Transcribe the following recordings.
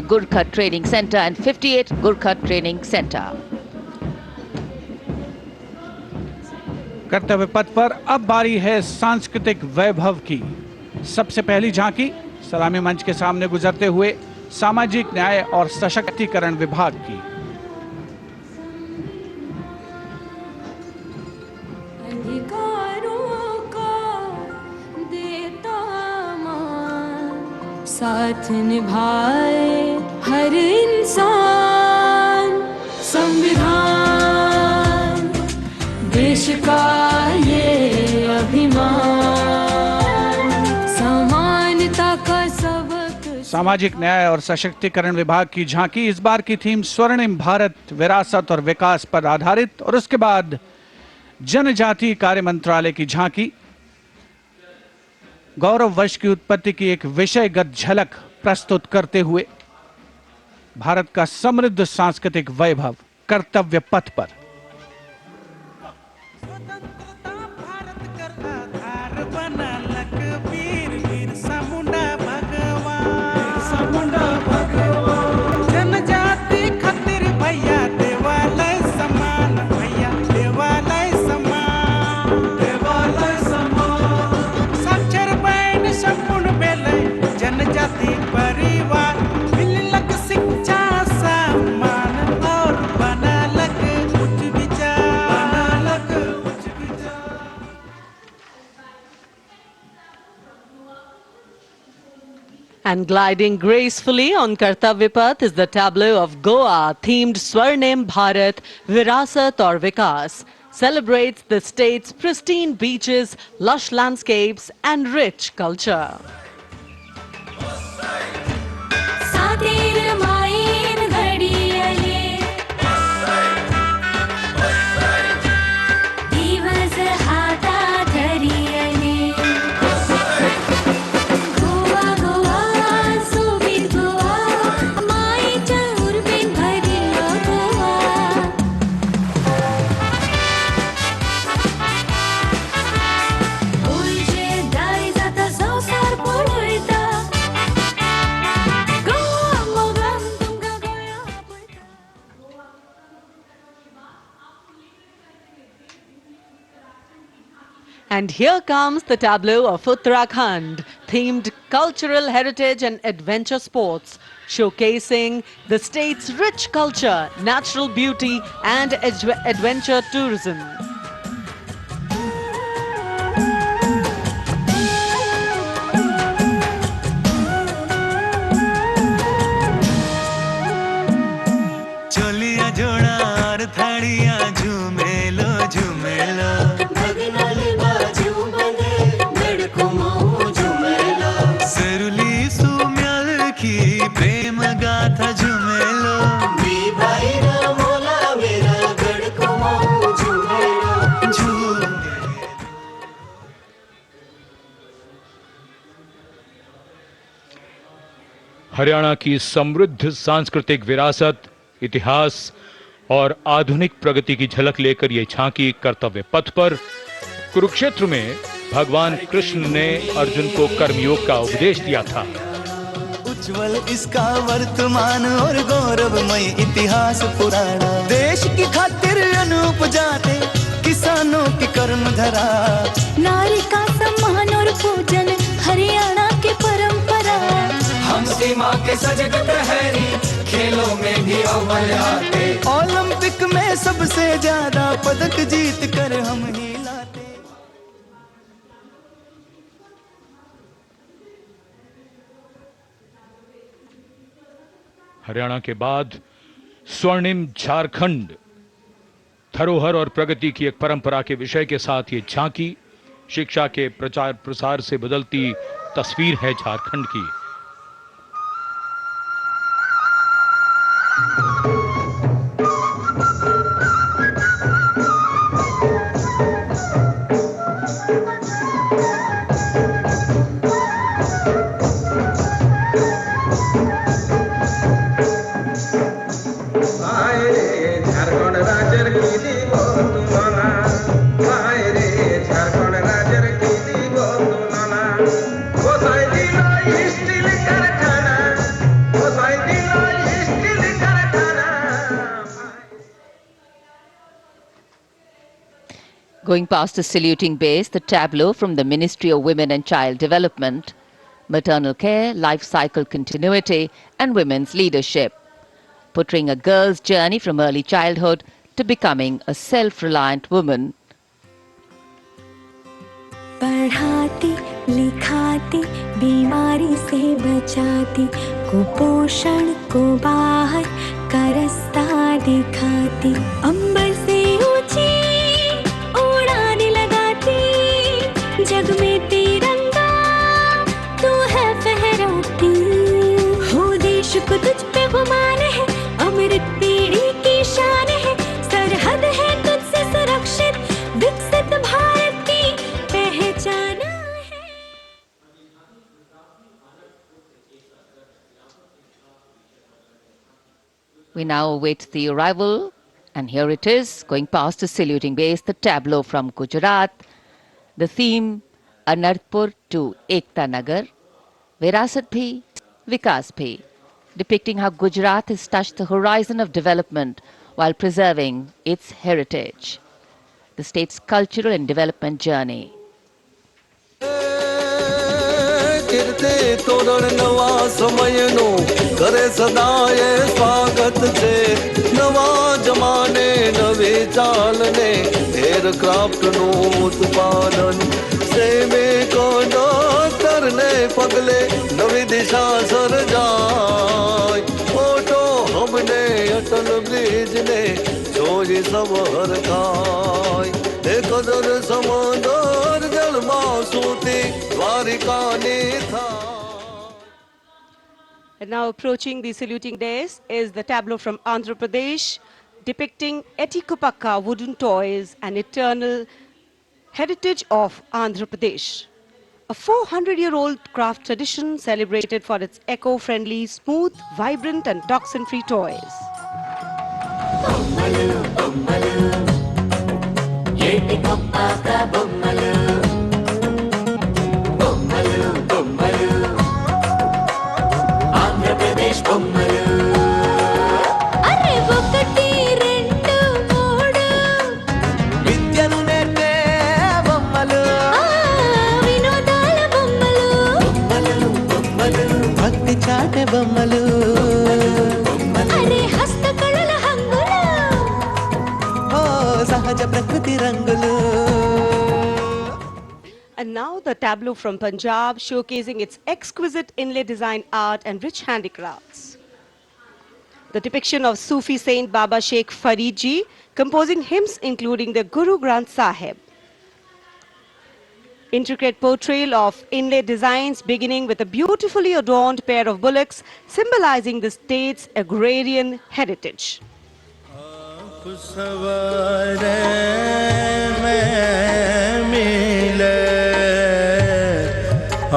Gurkha Training Center and 58 Gurkha Training Center. कर्तव्य पथ पर अब बारी है सांस्कृतिक वैभव की। सबसे पहली झांकी सलामी मंच के सामने गुजरते हुए सामाजिक न्याय और सशक्तिकरण विभाग की। अधिकारों का देता मान, साथ निभाए हर इंसान। संविधान देश का ये अभिमान, समानता का सबक। सामाजिक न्याय और सशक्तिकरण विभाग की झांकी इस बार की थीम स्वर्णिम भारत, विरासत और विकास पर आधारित, और उसके बाद जनजातीय कार्य मंत्रालय की झांकी गौरव वर्ष की उत्पत्ति की एक विषयगत झलक प्रस्तुत करते हुए भारत का समृद्ध सांस्कृतिक वैभव कर्तव्य पथ पर। And gliding gracefully on Kartavya Path is the tableau of Goa, themed Swarnim Bharat, Virasat aur Vikas. Celebrates the state's pristine beaches, lush landscapes and rich culture. And here comes the tableau of Uttarakhand, themed cultural heritage and adventure sports, showcasing the state's rich culture, natural beauty and adventure tourism. चोलिया जोड़ा और थाड़ियाँ झूमेलो झूमेलो, सरुली सुम्याल की प्रेम गाथा झूमेलो, हरियाणा की समृद्ध सांस्कृतिक विरासत, इतिहास और आधुनिक प्रगति की झलक लेकर ये झांकी कर्तव्य पथ पर। कुरुक्षेत्र में भगवान कृष्ण ने अर्जुन को कर्मयोग का उपदेश दिया था। उज्जवल इसका वर्तमान और गौरवमय इतिहास पुराना, देश की खातिर अनूप जाते किसानों की कर्म धरा, नारी का सम्मान और पूजन हरियाणा की परंपरा। हम सीमा के सजग प्रहरी, खेलों में भी अव्वल आते, ओलंपिक में सबसे ज्यादा पदक जीत कर हम ही लाते। हरियाणा के बाद स्वर्णिम झारखंड, धरोहर और प्रगति की एक परंपरा के विषय के साथ ये झांकी शिक्षा के प्रचार प्रसार से बदलती तस्वीर है झारखंड की। Steel कारखाना Going past the saluting base, the tableau from the Ministry of Women and Child Development, maternal care, life cycle continuity and women's leadership, portraying a girl's journey from early childhood to becoming a self-reliant woman. पढ़ाती लिखाती बीमारी से बचाती कुपोषण को बाहर का रास्ता दिखाती अंबर से ऊंची उड़ान लगाती जग में तिरंगा तू है फहराती हो देश को तुझ पे गुमान है अमृत पीढ़ी की शान है सरहद है तुझसे सुरक्षित विकसित भारत की पहचान है। We now await the arrival, and here it is, going past the saluting base, the tableau from Gujarat, the theme Anarpur to Ekta Nagar, Virasat Bhi, Vikas Bhi, depicting how Gujarat has touched the horizon of development while preserving its heritage, the state's cultural and development journey. Kirti Toran નવા સમયનો કરે સદાય સ્વાગત છે નવા જમાને નવી ચાલને એરક્રાફ્ટનું ઉત્પાદન સૈનિકો ડોક્ટરને પગલે નવી દિશા સર્જાય ઓટો હબને અટલ બ્રિજને જોઈ સૌ હરખાય એ કદર સમંદર જળમાં સૂતી And now approaching the saluting dais is the tableau from Andhra Pradesh, depicting Etikopakka wooden toys, an eternal heritage of Andhra Pradesh. A 400-year-old craft tradition celebrated for its eco-friendly, smooth, vibrant and toxin-free toys. అరే ఒకటి రెండు మూడు విద్యను నేర్పే బొమ్మలు వినోదాల బొమ్మలు భక్తి చాటే బొమ్మలు అరే హస్తకళల హంగులు ఓ సహజ ప్రకృతి రంగులు. And now the tableau from Punjab, showcasing its exquisite inlay design art and rich handicrafts. The depiction of Sufi saint Baba Sheikh Farid Ji composing hymns including the Guru Granth Sahib. Intricate portrayal of inlay designs beginning with a beautifully adorned pair of bullocks symbolizing the state's agrarian heritage.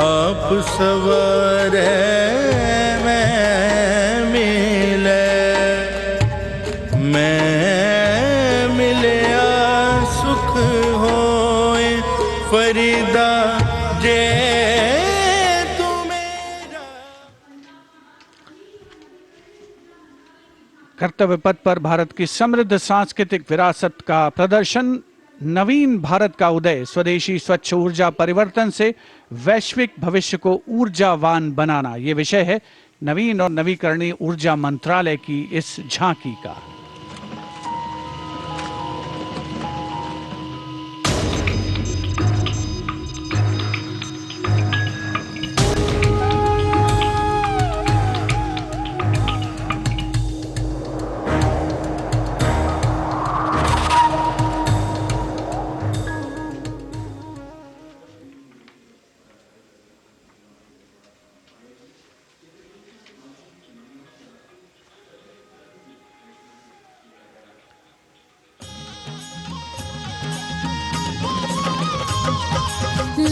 आप सवरे मैं मिले सुख होए फरीदा जे तू मेरा। कर्तव्य पथ पर भारत की समृद्ध सांस्कृतिक विरासत का प्रदर्शन, नवीन भारत का उदय, स्वदेशी स्वच्छ ऊर्जा परिवर्तन से वैश्विक भविष्य को ऊर्जावान बनाना, ये विषय है नवीन और नवीकरणीय ऊर्जा मंत्रालय की इस झांकी का।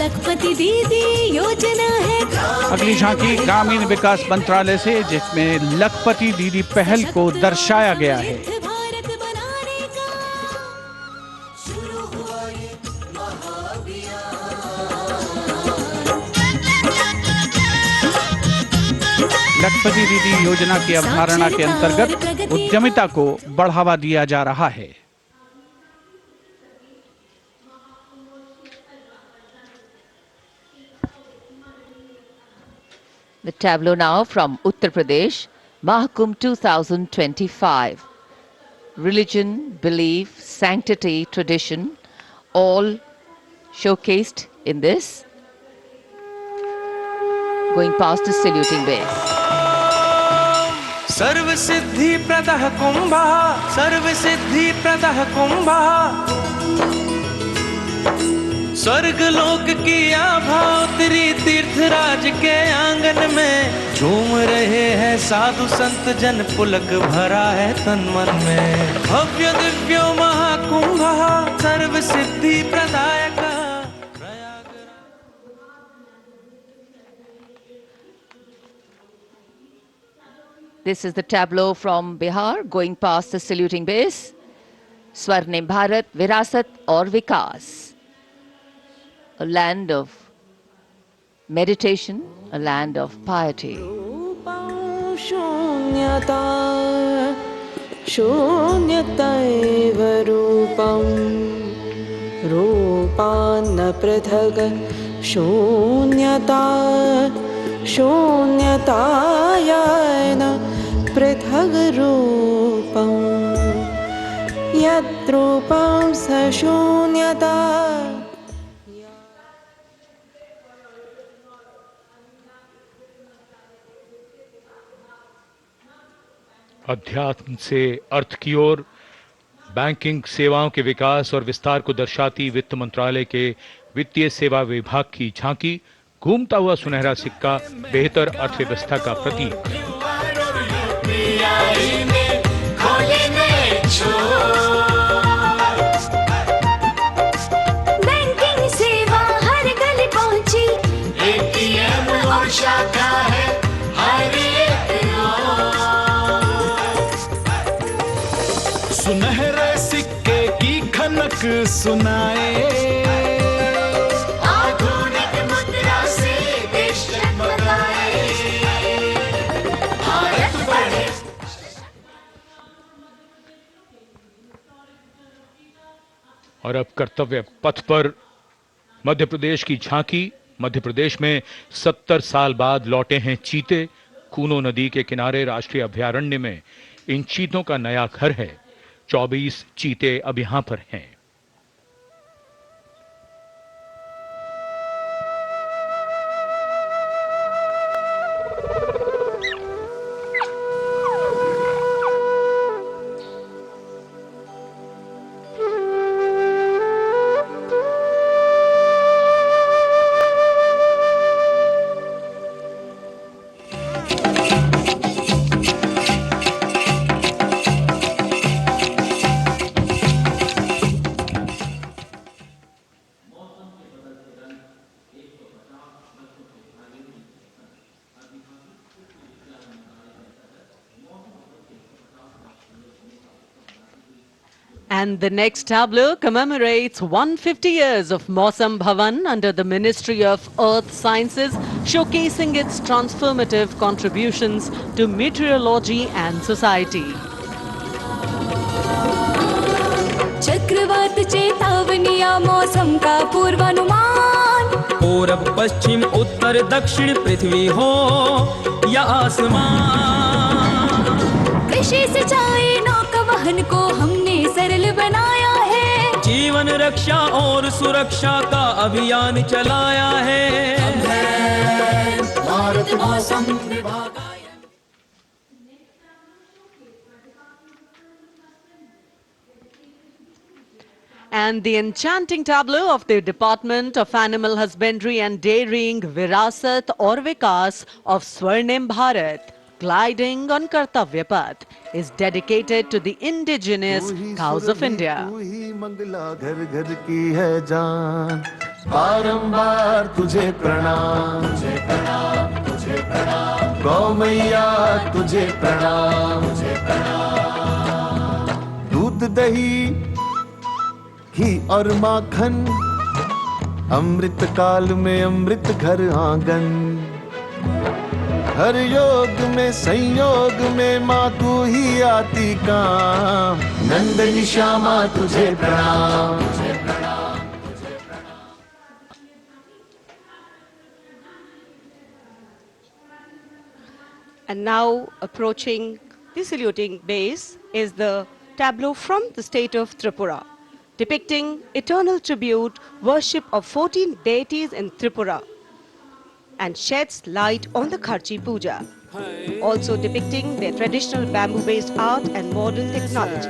लखपति दीदी योजना है अगली झांकी ग्रामीण विकास मंत्रालय से, जिसमें लखपति दीदी पहल को दर्शाया गया है। भारत बनाने का शुरू हुआ ये लखपति दीदी योजना की अवधारणा के अंतर्गत उद्यमिता को बढ़ावा दिया जा रहा है। The tableau now from Uttar Pradesh, Mahakumbh 2025. Religion, belief, sanctity, tradition, all showcased in this. Going past the saluting base. सर्व सिद्धि प्रदः कुंभः, सर्व सिद्धि प्रदः कुंभः, स्वर्ग लोक की आभा उतरी तीर्थराज के आंगन में, झूम रहे हैं साधु संत जन, पुलक भरा है तन मन में। भव्य दिव्यो महाकुंभः, सर्व सिद्धि प्रदायकः। This is the tableau from Bihar going past the saluting base. Swarnim Bharat, Virasat or Vikas. A land of meditation, a land of piety. शून्यता शून्यतैव रूपं रूपान्न पृथग् शून्यता शून्यतायान पृथग् रूपं यद्रूपं स शून्यता। अध्यात्म से अर्थ की ओर, बैंकिंग सेवाओं के विकास और विस्तार को दर्शाती वित्त मंत्रालय के वित्तीय सेवा विभाग की झांकी, घूमता हुआ सुनहरा सिक्का, बेहतर अर्थव्यवस्था का प्रतीक। बैंकिंग सेवा हर गली पहुंची, एटीएम और शाखा है हर एक ओर। सुनहरे सिक्के की खनक सुनाए, और अब कर्तव्य पथ पर मध्य प्रदेश की झांकी। मध्य प्रदेश में 70 साल बाद लौटे हैं चीते। कूनो नदी के किनारे राष्ट्रीय अभयारण्य में इन चीतों का नया घर है। 24 चीते अब यहां पर हैं। And the next tableau commemorates 150 years of Mausam Bhavan under the Ministry of Earth Sciences, showcasing its transformative contributions to meteorology and society. चक्रवात चेतावनिया मौसम का पूर्वानुमान, पूरब पश्चिम उत्तर दक्षिण पृथ्वी हो या आसमान, कृषि सिंचाई नौका वहन को हमने सरल बनाया है, जीवन रक्षा और सुरक्षा का अभियान चलाया है। भारत मौसम विभाग। And the enchanting tableau of the Department of Animal Husbandry and Dairying, Virasat or Vikas of Swarnim Bharat, gliding on Kartavya Path, is dedicated to the indigenous cows of India. तू ही मंगला घर घर की है जान, बारंबार तुझे प्रणाम, तुझे प्रणाम, तुझे प्रणाम, गौ मैया तुझे प्रणाम, तुझे प्रणाम। दूध दही घी और माखन, अमृत काल में अमृत घर आंगन, हर योग में संयोग में माँ तू ही आती काम, नंदनी श्यामा तुझे प्रणाम, तुझे प्रणाम, तुझे प्रणाम। And now approaching the saluting base is the tableau from the state of Tripura, depicting eternal tribute worship of 14 deities in Tripura and sheds light on the Kharchi Puja, also depicting their traditional bamboo-based art and modern technology.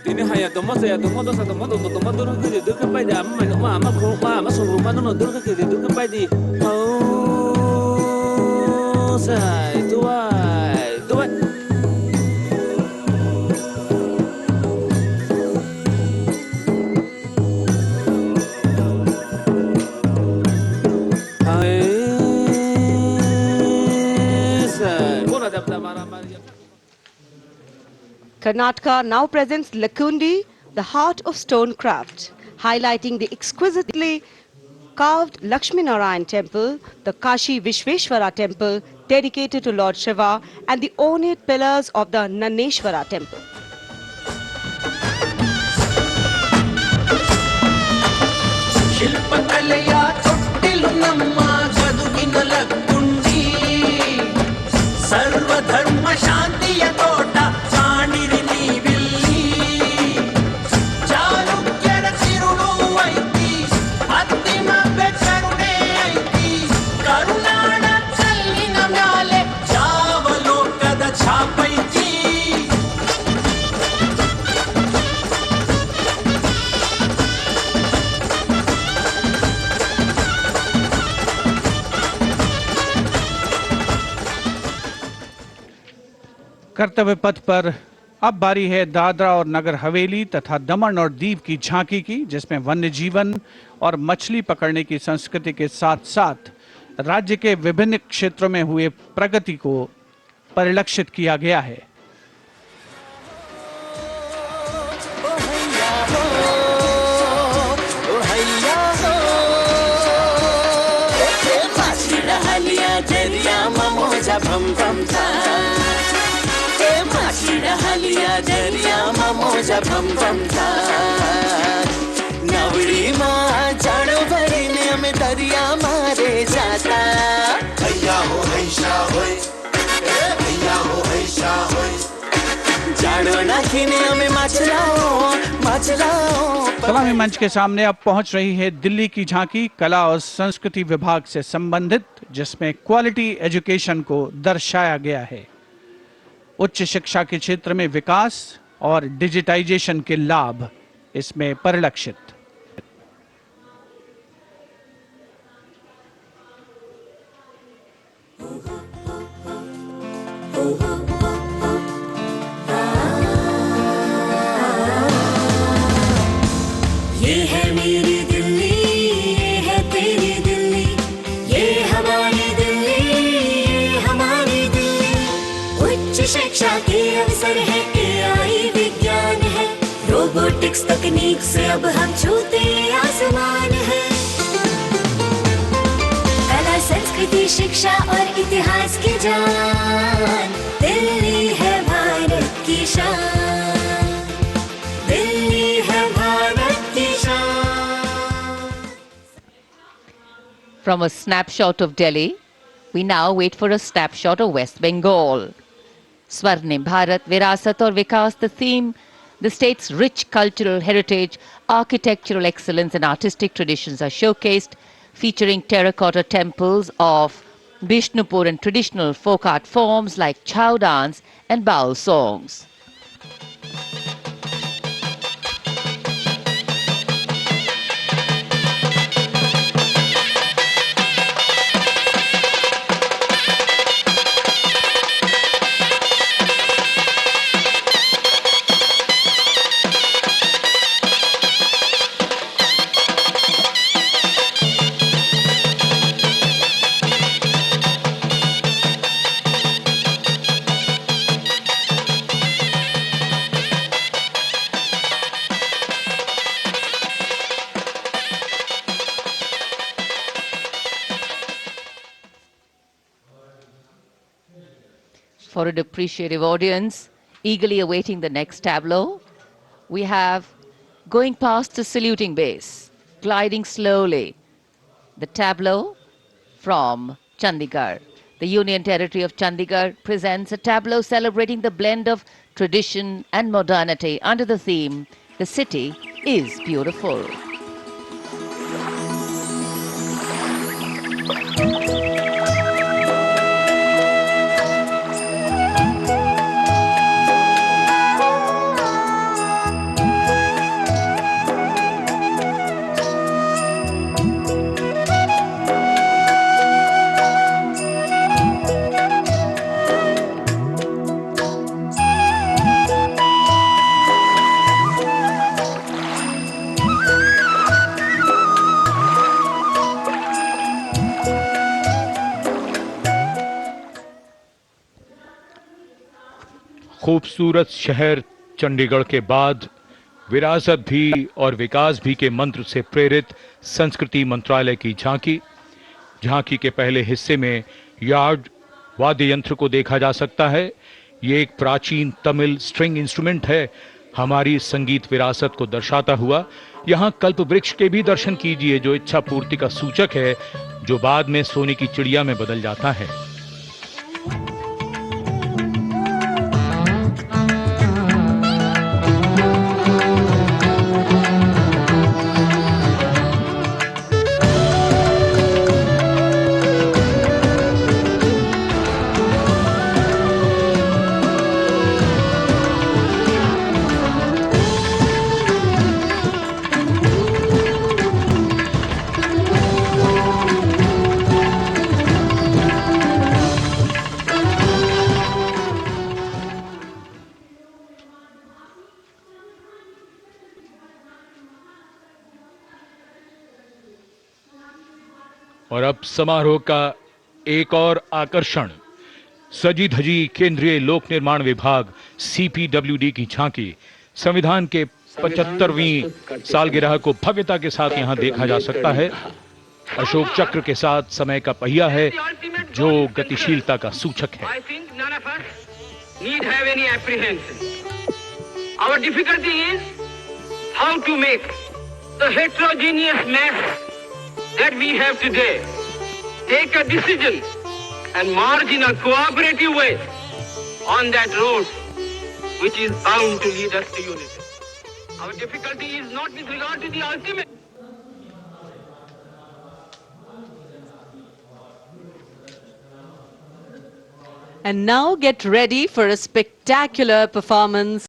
Ini haya tomo saya tomo dosa tomo tomo tomo turun ke itu ke pai dah ma masuk rumah nono turun ke itu ke pai di oh saya itu ay saya bola dapat marah. Karnataka now presents Lakundi, the heart of stone craft, highlighting the exquisitely carved Lakshmi Narayan temple, the Kashi Vishveshwara temple dedicated to Lord Shiva, and the ornate pillars of the Naneshwara temple. कर्तव्य पथ पर अब बारी है दादरा और नगर हवेली तथा दमन और दीव की झांकी की, जिसमें वन्य जीवन और मछली पकड़ने की संस्कृति के साथ साथ राज्य के विभिन्न क्षेत्रों में हुए प्रगति को परिलक्षित किया गया है। नवड़ी माँ जानो भरी ने हमें दरिया मारे जाता भैया हो ऐसा होए भैया हो ऐसा होए जानो ना खिने हमें मचलाओ सलामी मंच के सामने अब पहुंच रही है दिल्ली की झांकी कला और संस्कृति विभाग से संबंधित, जिसमें क्वालिटी एजुकेशन को दर्शाया गया है। उच्च शिक्षा के क्षेत्र में विकास और डिजिटाइजेशन के लाभ इसमें परिलक्षित। ये है मेरी दिल्ली, ये है तेरी दिल्ली, ये हमारी दिल्ली, ये हमारी दिल्ली। उच्च शिक्षा के अवसर है, AI विज्ञान है, रोबोटिक्स तकनीक से अब हम छूते आसमान है। कला संस्कृति शिक्षा और इतिहास की जान, दिल्ली है भारत की शान, दिल्ली है भारत की शान। From a snapshot of Delhi, we now wait for a snapshot of West Bengal. Swarnim Bharat, Virasat aur Vikas, the theme, the state's rich cultural heritage, architectural excellence and artistic traditions are showcased, featuring terracotta temples of Bishnupur and traditional folk art forms like chow dance and baul songs. For an appreciative audience, eagerly awaiting the next tableau, we have going past the saluting base, gliding slowly, the tableau from Chandigarh. The Union Territory of Chandigarh presents a tableau celebrating the blend of tradition and modernity under the theme, "The City is Beautiful." खूबसूरत शहर चंडीगढ़ के बाद विरासत भी और विकास भी के मंत्र से प्रेरित संस्कृति मंत्रालय की झांकी के पहले हिस्से में यार्ड वाद्य यंत्र को देखा जा सकता है। ये एक प्राचीन तमिल स्ट्रिंग इंस्ट्रूमेंट है, हमारी संगीत विरासत को दर्शाता हुआ। यहाँ कल्प वृक्ष के भी दर्शन कीजिए, जो इच्छा पूर्ति का सूचक है, जो बाद में सोने की चिड़िया में बदल जाता है। और अब समारोह का एक और आकर्षण, सजी धजी केंद्रीय लोक निर्माण विभाग CPWD की झांकी। संविधान के 75वीं सालगिरह को भव्यता के साथ यहां देखा जा सकता है। अशोक चक्र के साथ समय का पहिया है, जो गतिशीलता का सूचक है। Our difficulty is how to make the heterogeneous mass that we have today take a decision and march in a cooperative way on that road which is bound to lead us to unity. Our difficulty is not with regard to the ultimate. And now get ready for a spectacular performance